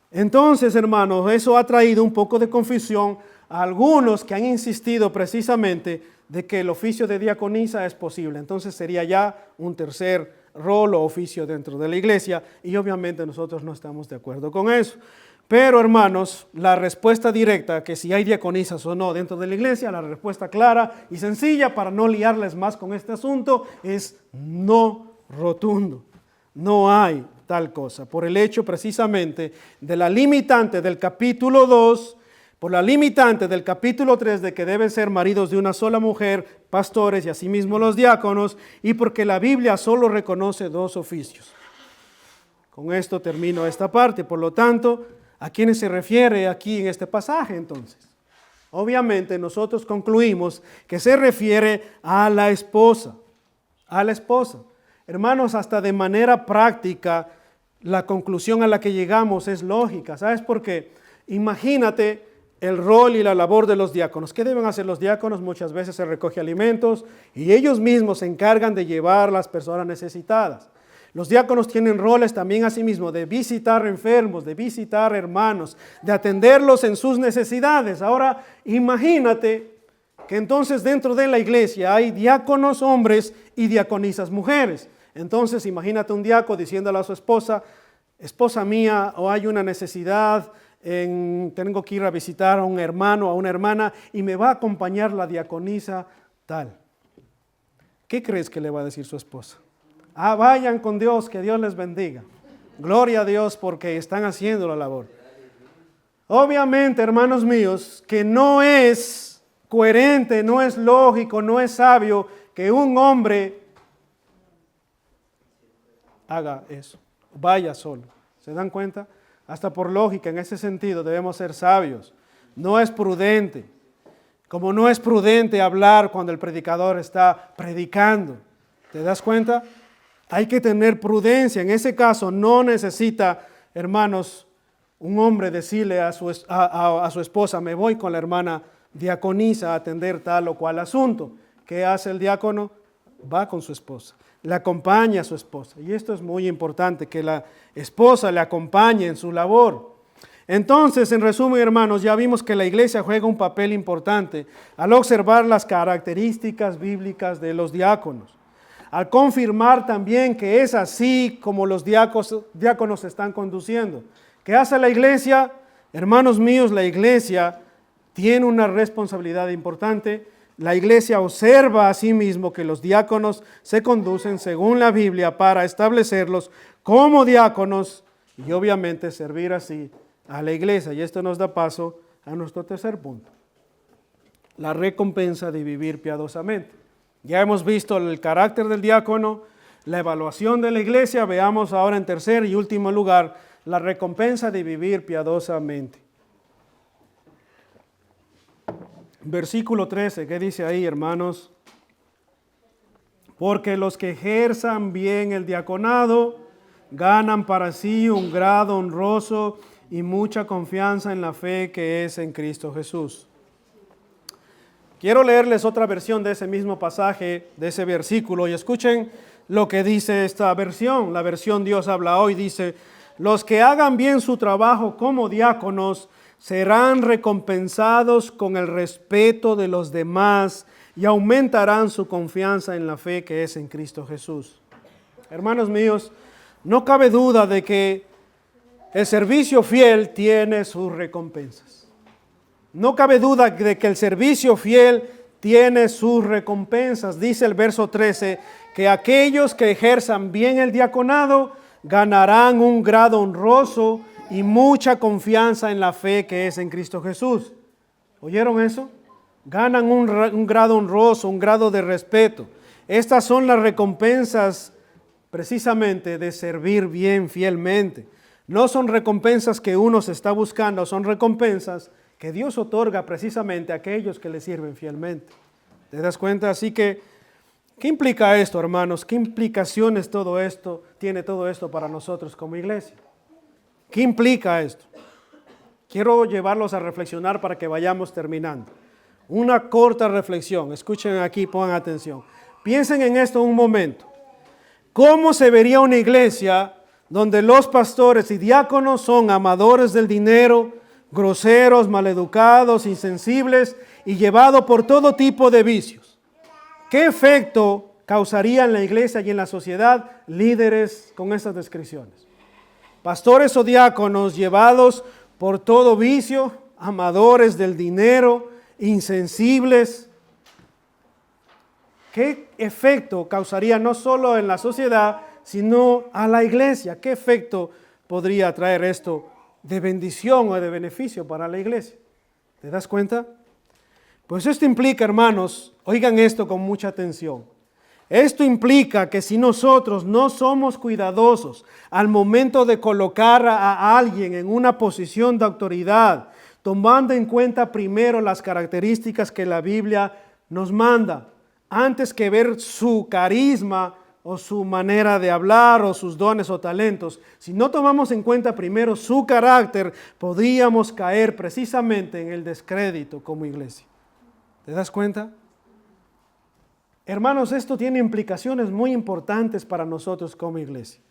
Entonces, hermanos, eso ha traído un poco de confusión a algunos que han insistido precisamente de que el oficio de diaconisa es posible. Entonces sería ya un tercer rol o oficio dentro de la iglesia y obviamente nosotros no estamos de acuerdo con eso. Pero, hermanos, la respuesta directa, que si hay diaconisas o no dentro de la iglesia, la respuesta clara y sencilla para no liarles más con este asunto es no rotundo. No hay tal cosa, por el hecho precisamente de la limitante del capítulo 2, por la limitante del capítulo 3 de que deben ser maridos de una sola mujer, pastores y asimismo los diáconos, y porque la Biblia solo reconoce dos oficios. Con esto termino esta parte, por lo tanto, ¿a quiénes se refiere aquí en este pasaje entonces? Obviamente nosotros concluimos que se refiere a la esposa, a la esposa. Hermanos, hasta de manera práctica, la conclusión a la que llegamos es lógica. ¿Sabes por qué? Imagínate el rol y la labor de los diáconos. ¿Qué deben hacer los diáconos? Muchas veces se recoge alimentos y ellos mismos se encargan de llevar a las personas necesitadas. Los diáconos tienen roles también asimismo de visitar enfermos, de visitar hermanos, de atenderlos en sus necesidades. Ahora, imagínate que entonces dentro de la iglesia hay diáconos hombres y diaconisas mujeres. Entonces imagínate un diácono diciéndole a su esposa, esposa mía, o hay una necesidad, tengo que ir a visitar a un hermano o a una hermana y me va a acompañar la diaconisa tal. ¿Qué crees que le va a decir su esposa? Vayan con Dios, que Dios les bendiga. Gloria a Dios porque están haciendo la labor. Obviamente, hermanos míos, que no es coherente, no es lógico, no es sabio que un hombre haga eso, vaya solo. ¿Se dan cuenta? Hasta por lógica, en ese sentido debemos ser sabios. No es prudente. Como no es prudente hablar cuando el predicador está predicando. ¿Te das cuenta? Hay que tener prudencia. En ese caso no necesita, hermanos, un hombre decirle a su esposa, me voy con la hermana diaconisa a atender tal o cual asunto. ¿Qué hace el diácono? Va con su esposa. le acompañe a su esposa. Y esto es muy importante, que la esposa le acompañe en su labor. Entonces, en resumen, hermanos, ya vimos que la iglesia juega un papel importante al observar las características bíblicas de los diáconos, al confirmar también que es así como los diáconos se están conduciendo. ¿Qué hace la iglesia? Hermanos míos, la iglesia tiene una responsabilidad importante. La iglesia observa a sí mismo que los diáconos se conducen según la Biblia para establecerlos como diáconos y obviamente servir así a la iglesia. Y esto nos da paso a nuestro tercer punto, la recompensa de vivir piadosamente. Ya hemos visto el carácter del diácono, la evaluación de la iglesia. Veamos ahora en tercer y último lugar la recompensa de vivir piadosamente. Versículo 13, ¿qué dice ahí, hermanos? Porque los que ejerzan bien el diaconado ganan para sí un grado honroso y mucha confianza en la fe que es en Cristo Jesús. Quiero leerles otra versión de ese mismo pasaje, de ese versículo, y escuchen lo que dice esta versión. La versión Dios habla hoy dice: los que hagan bien su trabajo como diáconos serán recompensados con el respeto de los demás y aumentarán su confianza en la fe que es en Cristo Jesús. Hermanos míos, no cabe duda de que el servicio fiel tiene sus recompensas. No cabe duda de que el servicio fiel tiene sus recompensas. Dice el verso 13 que aquellos que ejerzan bien el diaconado ganarán un grado honroso y mucha confianza en la fe que es en Cristo Jesús. ¿Oyeron eso? Ganan un grado honroso, un grado de respeto. Estas son las recompensas precisamente de servir bien fielmente. No son recompensas que uno se está buscando, son recompensas que Dios otorga precisamente a aquellos que le sirven fielmente. ¿Te das cuenta? Así que, ¿qué implica esto, hermanos? ¿Qué implicaciones tiene todo esto para nosotros como iglesia? ¿Qué implica esto? Quiero llevarlos a reflexionar para que vayamos terminando. Una corta reflexión. Escuchen aquí, pongan atención. Piensen en esto un momento. ¿Cómo se vería una iglesia donde los pastores y diáconos son amadores del dinero, groseros, maleducados, insensibles y llevados por todo tipo de vicios? ¿Qué efecto causaría en la iglesia y en la sociedad líderes con estas descripciones? Pastores o diáconos llevados por todo vicio, amadores del dinero, insensibles. ¿Qué efecto causaría no solo en la sociedad, sino a la iglesia? ¿Qué efecto podría traer esto de bendición o de beneficio para la iglesia? ¿Te das cuenta? Pues esto implica, hermanos, oigan esto con mucha atención. Esto implica que si nosotros no somos cuidadosos al momento de colocar a alguien en una posición de autoridad, tomando en cuenta primero las características que la Biblia nos manda, antes que ver su carisma o su manera de hablar o sus dones o talentos, si no tomamos en cuenta primero su carácter, podríamos caer precisamente en el descrédito como iglesia. ¿Te das cuenta? Hermanos, esto tiene implicaciones muy importantes para nosotros como iglesia.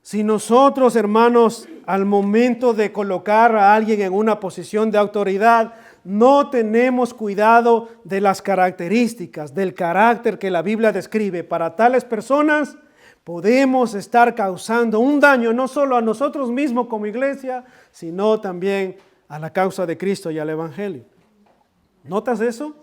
Si nosotros, hermanos, al momento de colocar a alguien en una posición de autoridad, no tenemos cuidado de las características, del carácter que la Biblia describe para tales personas, podemos estar causando un daño no solo a nosotros mismos como iglesia, sino también a la causa de Cristo y al Evangelio. ¿Notas eso?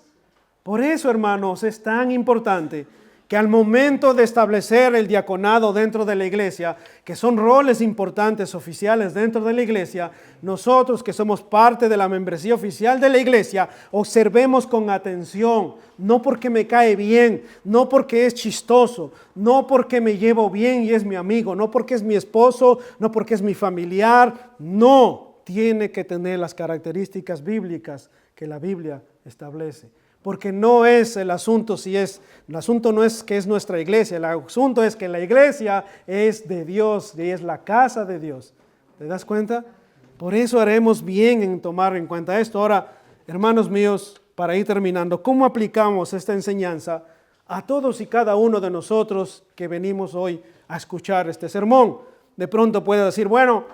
Por eso, hermanos, es tan importante que al momento de establecer el diaconado dentro de la iglesia, que son roles importantes oficiales dentro de la iglesia, nosotros que somos parte de la membresía oficial de la iglesia, observemos con atención, no porque me cae bien, no porque es chistoso, no porque me llevo bien y es mi amigo, no porque es mi esposo, no porque es mi familiar, no, tiene que tener las características bíblicas que la Biblia establece. Porque no es el asunto el asunto no es que es nuestra iglesia, el asunto es que la iglesia es de Dios y es la casa de Dios. ¿Te das cuenta? Por eso haremos bien en tomar en cuenta esto. Ahora, hermanos míos, para ir terminando, ¿cómo aplicamos esta enseñanza a todos y cada uno de nosotros que venimos hoy a escuchar este sermón. De pronto puede decir, bueno,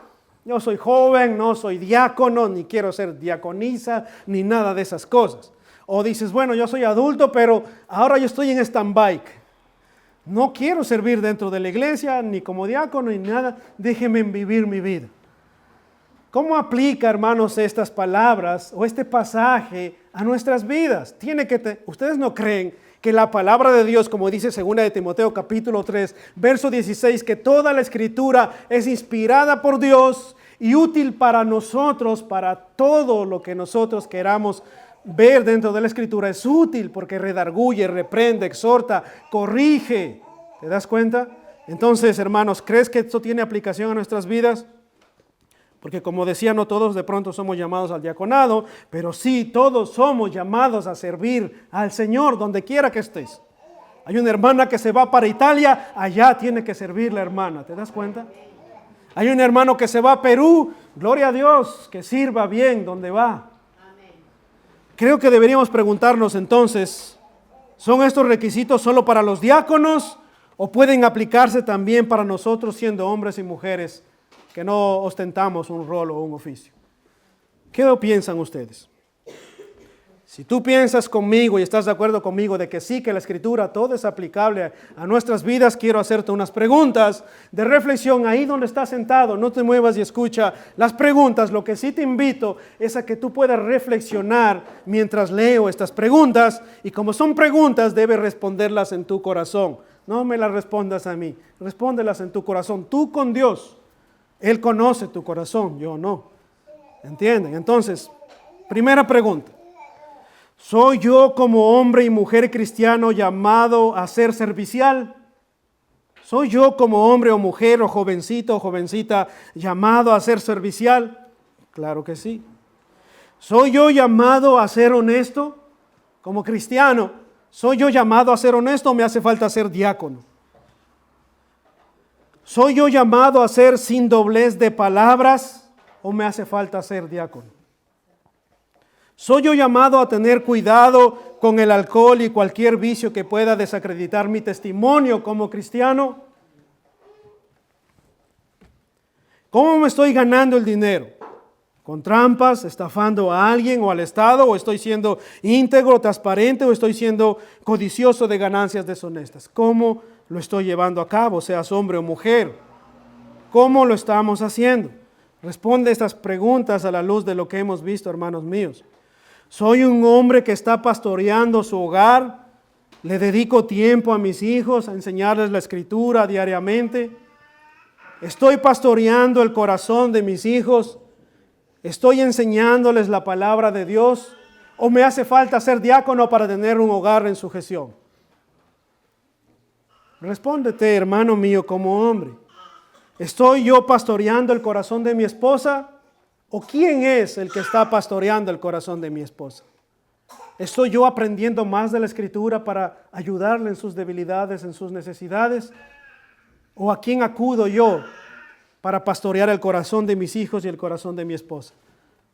yo soy joven, no soy diácono, ni quiero ser diaconisa, ni nada de esas cosas. O dices, bueno, yo soy adulto, pero ahora yo estoy en stand-by. No quiero servir dentro de la iglesia, ni como diácono, ni nada. Déjenme vivir mi vida. ¿Cómo aplica, hermanos, estas palabras o este pasaje a nuestras vidas? Ustedes no creen que la palabra de Dios, como dice 2 de Timoteo capítulo 3, verso 16, que toda la escritura es inspirada por Dios y útil para nosotros, para todo lo que nosotros queramos ver dentro de la escritura, es útil porque redarguye, reprende, exhorta, corrige. ¿Te das cuenta? Entonces, hermanos, ¿crees que esto tiene aplicación a nuestras vidas? Porque como decía, no todos de pronto somos llamados al diaconado, pero sí todos somos llamados a servir al Señor donde quiera que estés. Hay una hermana que se va para Italia, allá tiene que servir la hermana, ¿te das cuenta? Hay un hermano que se va a Perú, gloria a Dios, que sirva bien donde va. Creo que deberíamos preguntarnos entonces, ¿son estos requisitos solo para los diáconos o pueden aplicarse también para nosotros siendo hombres y mujeres que no ostentamos un rol o un oficio? ¿Qué piensan ustedes? Si tú piensas conmigo y estás de acuerdo conmigo de que sí, que la escritura todo es aplicable a nuestras vidas, quiero hacerte unas preguntas de reflexión ahí donde estás sentado. No te muevas y escucha las preguntas. Lo que sí te invito es a que tú puedas reflexionar mientras leo estas preguntas, y como son preguntas debes responderlas en tu corazón. No me las respondas a mí, respóndelas en tu corazón, tú con Dios. Él conoce tu corazón, yo no. ¿Entienden? Entonces, primera pregunta. ¿Soy yo como hombre y mujer cristiano llamado a ser servicial? ¿Soy yo como hombre o mujer o jovencito o jovencita llamado a ser servicial? Claro que sí. ¿Soy yo llamado a ser honesto como cristiano? ¿Soy yo llamado a ser honesto o me hace falta ser diácono? ¿Soy yo llamado a ser sin doblez de palabras o me hace falta ser diácono? ¿Soy yo llamado a tener cuidado con el alcohol y cualquier vicio que pueda desacreditar mi testimonio como cristiano? ¿Cómo me estoy ganando el dinero? ¿Con trampas, estafando a alguien o al Estado? ¿O estoy siendo íntegro, transparente? ¿O estoy siendo codicioso de ganancias deshonestas? ¿Cómo lo estoy llevando a cabo, seas hombre o mujer? ¿Cómo lo estamos haciendo? Responde estas preguntas a la luz de lo que hemos visto, hermanos míos. ¿Soy un hombre que está pastoreando su hogar? ¿Le dedico tiempo a mis hijos, a enseñarles la escritura diariamente? ¿Estoy pastoreando el corazón de mis hijos? ¿Estoy enseñándoles la palabra de Dios? ¿O me hace falta ser diácono para tener un hogar en sujeción? Respóndete, hermano mío, como hombre. ¿Estoy yo pastoreando el corazón de mi esposa? ¿O quién es el que está pastoreando el corazón de mi esposa? ¿Estoy yo aprendiendo más de la escritura para ayudarle en sus debilidades, en sus necesidades? ¿O a quién acudo yo para pastorear el corazón de mis hijos y el corazón de mi esposa?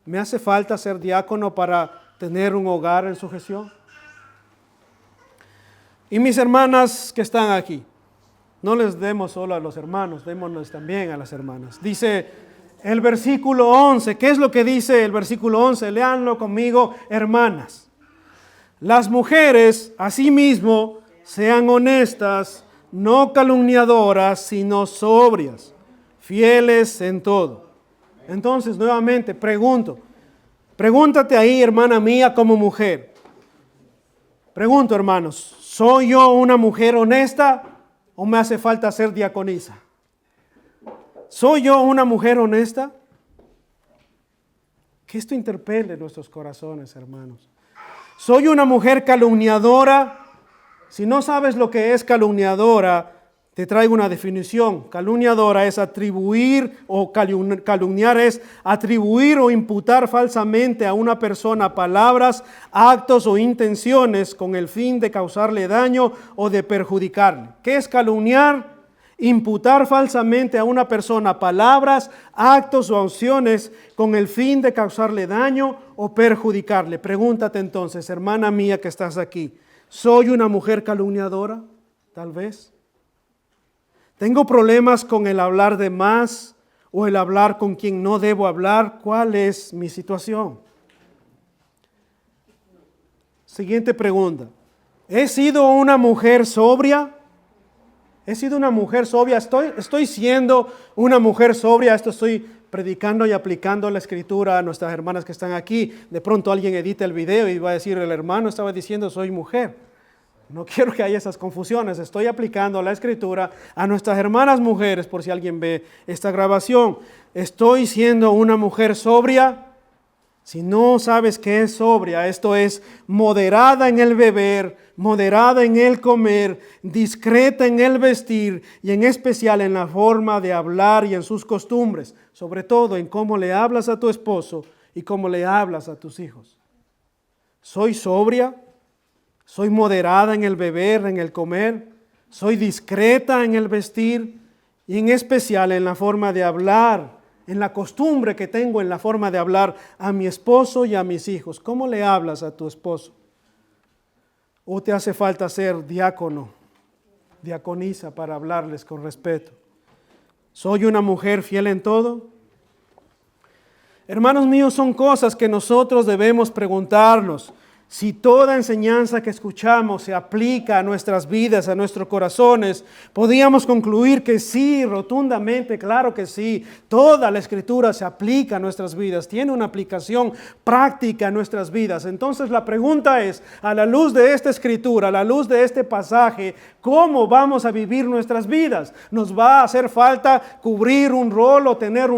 ¿Me hace falta ser diácono para tener un hogar en sujeción? Y mis hermanas que están aquí, no les demos solo a los hermanos, démonos también a las hermanas. Dice el versículo 11, ¿qué es lo que dice el versículo 11? Léanlo conmigo, hermanas. Las mujeres, asimismo, sean honestas, no calumniadoras, sino sobrias, fieles en todo. Entonces, nuevamente, pregúntate ahí, hermana mía, como mujer. Pregunto, hermanos, ¿soy yo una mujer honesta o me hace falta ser diaconisa? ¿Soy yo una mujer honesta? Que esto interpele nuestros corazones, hermanos. ¿Soy una mujer calumniadora? Si no sabes lo que es calumniadora, te traigo una definición. Calumniadora es atribuir, o calumniar es atribuir o imputar falsamente a una persona palabras, actos o intenciones con el fin de causarle daño o de perjudicarle. ¿Qué es calumniar? Imputar falsamente a una persona palabras, actos o acciones con el fin de causarle daño o perjudicarle. Pregúntate entonces, hermana mía que estás aquí, ¿Soy una mujer calumniadora? Tal vez. ¿Tengo problemas con el hablar de más o el hablar con quien no debo hablar? ¿Cuál es mi situación? Siguiente pregunta. ¿He sido una mujer sobria? ¿He sido una mujer sobria? ¿Estoy siendo una mujer sobria? Esto estoy predicando y aplicando la escritura a nuestras hermanas que están aquí. De pronto alguien edita el video y va a decir, el hermano estaba diciendo soy mujer. No quiero que haya esas confusiones. Estoy aplicando la escritura a nuestras hermanas mujeres, por si alguien ve esta grabación. ¿Estoy siendo una mujer sobria? Si no sabes qué es sobria, esto es moderada en el beber, moderada en el comer, discreta en el vestir y en especial en la forma de hablar y en sus costumbres, sobre todo en cómo le hablas a tu esposo y cómo le hablas a tus hijos. ¿Soy sobria? ¿Soy moderada en el beber, en el comer? ¿Soy discreta en el vestir y en especial en la forma de hablar? En la costumbre que tengo en la forma de hablar a mi esposo y a mis hijos. ¿Cómo le hablas a tu esposo? ¿O te hace falta ser diácono, diaconisa para hablarles con respeto? ¿Soy una mujer fiel en todo? Hermanos míos, son cosas que nosotros debemos preguntarnos. Si toda enseñanza que escuchamos se aplica a nuestras vidas, a nuestros corazones, podríamos concluir que sí, rotundamente, claro que sí. Toda la escritura se aplica a nuestras vidas, tiene una aplicación práctica a nuestras vidas. Entonces la pregunta es, a la luz de esta escritura, a la luz de este pasaje, ¿cómo vamos a vivir nuestras vidas? ¿Nos va a hacer falta cubrir un rol o tener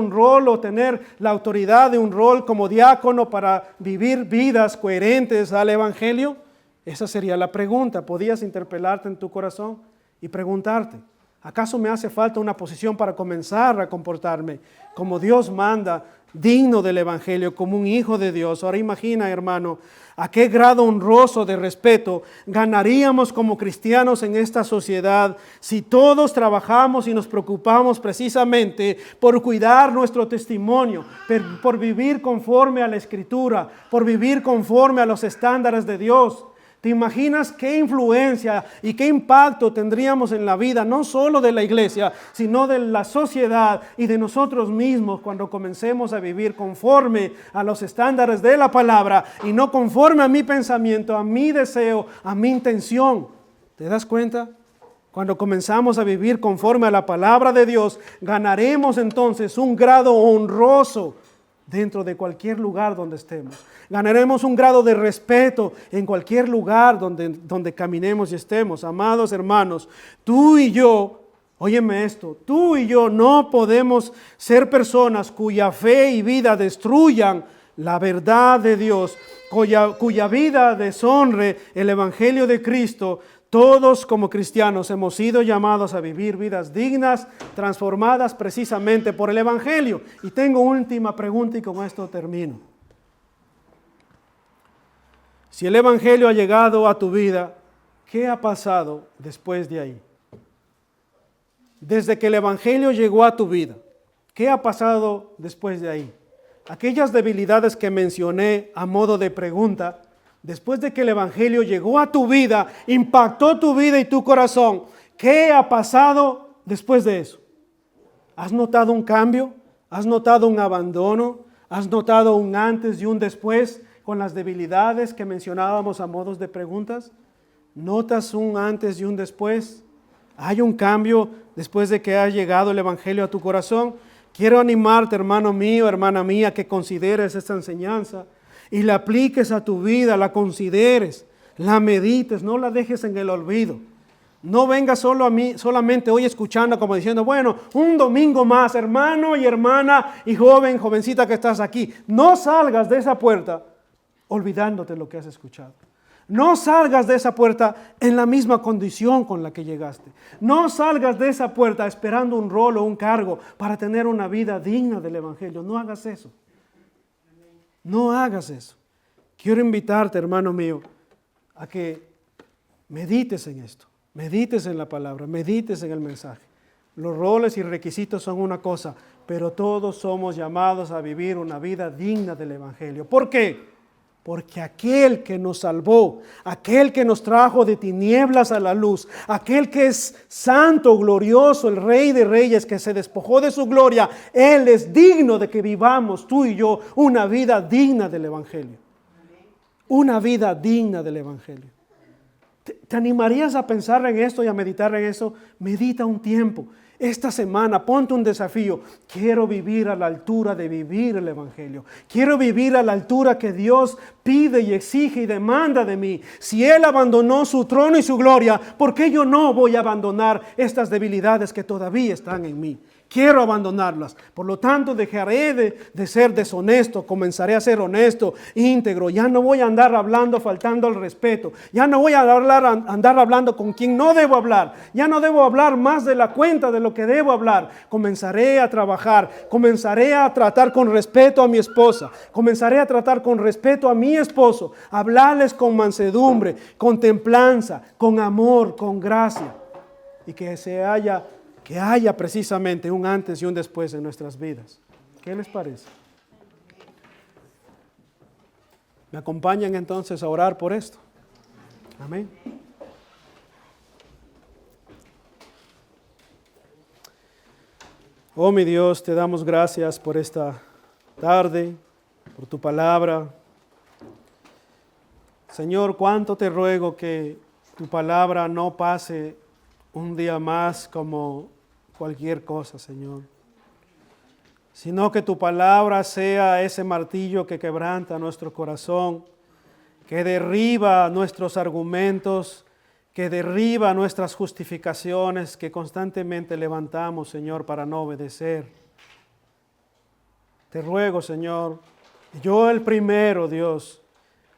la autoridad de un rol como diácono para vivir vidas coherentes al Evangelio? Esa sería la pregunta. Podías interpelarte en tu corazón y preguntarte, ¿acaso me hace falta una posición para comenzar a comportarme como Dios manda, digno del Evangelio, como un hijo de Dios? Ahora imagina, hermano, a qué grado honroso de respeto ganaríamos como cristianos en esta sociedad si todos trabajamos y nos preocupamos precisamente por cuidar nuestro testimonio, por vivir conforme a la Escritura, por vivir conforme a los estándares de Dios. ¿Te imaginas qué influencia y qué impacto tendríamos en la vida, no solo de la iglesia, sino de la sociedad y de nosotros mismos cuando comencemos a vivir conforme a los estándares de la palabra y no conforme a mi pensamiento, a mi deseo, a mi intención? ¿Te das cuenta? Cuando comenzamos a vivir conforme a la palabra de Dios, ganaremos entonces un grado honroso dentro de cualquier lugar donde estemos. Ganaremos un grado de respeto en cualquier lugar donde caminemos y estemos. Amados hermanos, tú y yo, óyeme esto, tú y yo no podemos ser personas cuya fe y vida destruyan la verdad de Dios, cuya vida deshonre el Evangelio de Cristo. Todos como cristianos hemos sido llamados a vivir vidas dignas, transformadas precisamente por el Evangelio. Y tengo una última pregunta y con esto termino. Si el Evangelio ha llegado a tu vida, ¿qué ha pasado después de ahí? Desde que el Evangelio llegó a tu vida, ¿qué ha pasado después de ahí? Aquellas debilidades que mencioné a modo de pregunta, después de que el Evangelio llegó a tu vida, impactó tu vida y tu corazón, ¿qué ha pasado después de eso? ¿Has notado un cambio? ¿Has notado un abandono? ¿Has notado un antes y un después con las debilidades que mencionábamos a modos de preguntas? ¿Notas un antes y un después? ¿Hay un cambio después de que ha llegado el Evangelio a tu corazón? Quiero animarte, hermano mío, hermana mía, que consideres esta enseñanza y la apliques a tu vida, la consideres, la medites, no la dejes en el olvido. No vengas solamente hoy escuchando como diciendo, bueno, un domingo más, hermano y hermana y jovencita que estás aquí. No salgas de esa puerta olvidándote lo que has escuchado. No salgas de esa puerta en la misma condición con la que llegaste. No salgas de esa puerta esperando un rol o un cargo para tener una vida digna del Evangelio. No hagas eso. No hagas eso. Quiero invitarte, hermano mío, a que medites en esto. Medites en la palabra, medites en el mensaje. Los roles y requisitos son una cosa, pero todos somos llamados a vivir una vida digna del Evangelio. ¿Por qué? porque aquel que nos salvó, aquel que nos trajo de tinieblas a la luz, aquel que es santo, glorioso, el Rey de Reyes, que se despojó de su gloria, Él es digno de que vivamos tú y yo una vida digna del Evangelio. Una vida digna del Evangelio. ¿Te animarías a pensar en esto y a meditar en eso? Medita un tiempo. Esta semana ponte un desafío. Quiero vivir a la altura de vivir el Evangelio. Quiero vivir a la altura que Dios pide y exige y demanda de mí. Si Él abandonó su trono y su gloria, ¿por qué yo no voy a abandonar estas debilidades que todavía están en mí? Quiero abandonarlas. Por lo tanto, dejaré de ser deshonesto. Comenzaré a ser honesto, íntegro. Ya no voy a andar hablando faltando al respeto. Ya no voy a andar hablando con quien no debo hablar. Ya no debo hablar más de la cuenta de lo que debo hablar. Comenzaré a trabajar. Comenzaré a tratar con respeto a mi esposa. Comenzaré a tratar con respeto a mi esposo. Hablarles con mansedumbre, con templanza, con amor, con gracia. Y que haya precisamente un antes y un después en nuestras vidas. ¿Qué les parece? ¿Me acompañan entonces a orar por esto? Amén. Oh mi Dios, te damos gracias por esta tarde, por tu palabra. Señor, cuánto te ruego que tu palabra no pase un día más como cualquier cosa, Señor, sino que tu palabra sea ese martillo que quebranta nuestro corazón, que derriba nuestros argumentos, que derriba nuestras justificaciones que constantemente levantamos, Señor, para no obedecer. Te ruego, Señor, yo el primero, Dios,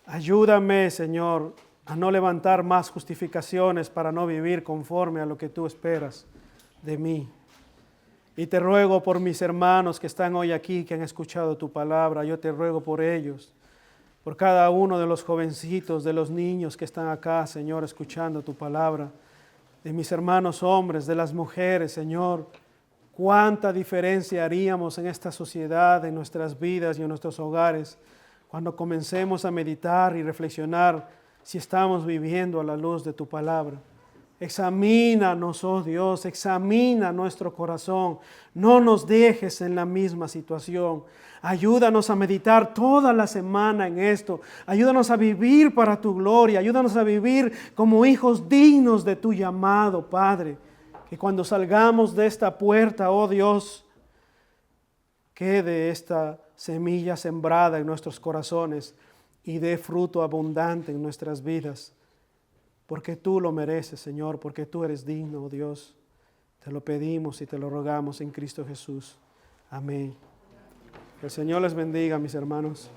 ayúdame, Señor, a no levantar más justificaciones para no vivir conforme a lo que tú esperas de mí. Y te ruego por mis hermanos que están hoy aquí, que han escuchado tu palabra. Yo te ruego por ellos, por cada uno de los jovencitos, de los niños que están acá, Señor, escuchando tu palabra, de mis hermanos hombres, de las mujeres, Señor. Cuánta diferencia haríamos en esta sociedad, en nuestras vidas y en nuestros hogares, cuando comencemos a meditar y reflexionar si estamos viviendo a la luz de tu palabra. Examínanos, oh Dios, examina nuestro corazón. No nos dejes en la misma situación. Ayúdanos a meditar toda la semana en esto. Ayúdanos a vivir para tu gloria. Ayúdanos a vivir como hijos dignos de tu llamado, Padre. Que cuando salgamos de esta puerta, oh Dios, quede esta semilla sembrada en nuestros corazones y dé fruto abundante en nuestras vidas. Porque tú lo mereces, Señor, porque tú eres digno, oh Dios. Te lo pedimos y te lo rogamos en Cristo Jesús. Amén. Que el Señor les bendiga, mis hermanos.